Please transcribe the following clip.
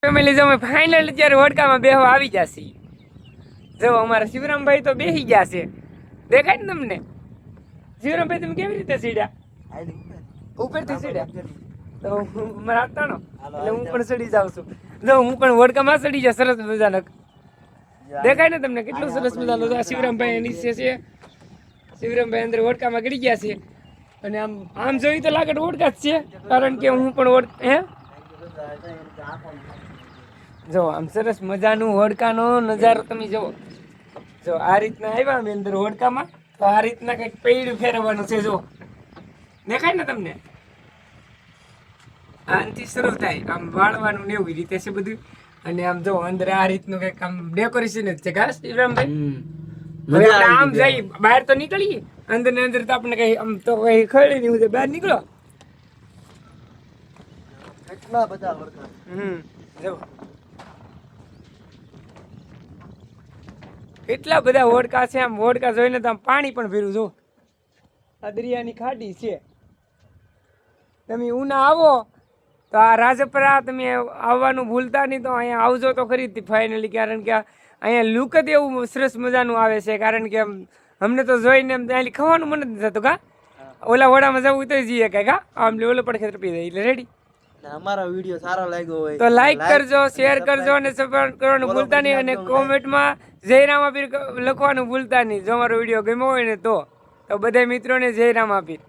Family જો final અત્યારે હોડકામાં બેહવા આવી જશે. જો અમારા શિવરામભાઈ તો બેસી ગયા છે, દેખાય ને તમને? શિવરામભાઈ તમે કેવી રીતે સીડ્યા? ઉપરથી સીડ્યા તો મારા હાથાનો એટલે હું પણ ચડી જાઉં છું. જો હું પણ હોડકામાં ચડી જાય સરસ મજાનો. દેખાય ને તમને કેટલું સરસ મજાનું? શિવરામભાઈ નીચે છે, શિવરામભાઈ અંદર હોડકામાં ગળી ગયા છે. અને આમ આમ જોઈ તો લાગે હોડકા જ છે, કારણ કે હું પણ હે જો આમ સરસ મજાનું હોડકાનો નજારો તમે જુઓ. જો આ રીતના આવ્યા અમે અંદર હોડકામાં, તો આ રીતના કંઈક પૈડું ફેરવવાનું છે. જો દેખાય ને તમને? આનાથી શરૂ થાય આમ વાળવાનું ને એવી રીતે છે બધું. અને આમ જો અંદર આ રીતનું કંઈક આમ ડેકોરેશન જ છે. ઘાસ શિવરામભાઈ આમ જઈ બહાર તો નીકળીએ, અંદર ને અંદર તો આપણે કઈ આમ તો કઈ ખરી નહીં, બહાર નીકળો. કેટલા બધા હોડકા. જો કેટલા બધા હોડકા છે. આમ હોડકા જોઈને તો આમ પાણી પણ પીરું. જો આ દરિયાની ખાડી છે. તમે ઉના આવો તો આ રાજપરા તમે આવવાનું ભૂલતા નહીં. તો અહીંયા આવજો તો ખરી ફાઇનલી, કારણ કે અહીંયા લુક જ એવું સરસ મજાનું આવે છે. કારણ કે અમને તો જોઈને એમ ત્યાં ખાવાનું મન જ નથી થતું. કા ઓલા વડામાં જવું તો જઈએ કઈ કા આમ ઓલો પણ ખેતર પી જાય એટલે રેડી. અમારો વિડિયો સારો લાગ્યો હોય તો લાઈક કરજો, શેર કરજો અને સબસ્ક્રાઇબ કરવાનું ભૂલતા નહીં. અને કોમેન્ટમાં જય રામાપીર લખવાનું ભૂલતા નહીં. જો અમારો વિડીયો ગમ્યો હોય ને તો બધા મિત્રોને જય રામાપીર.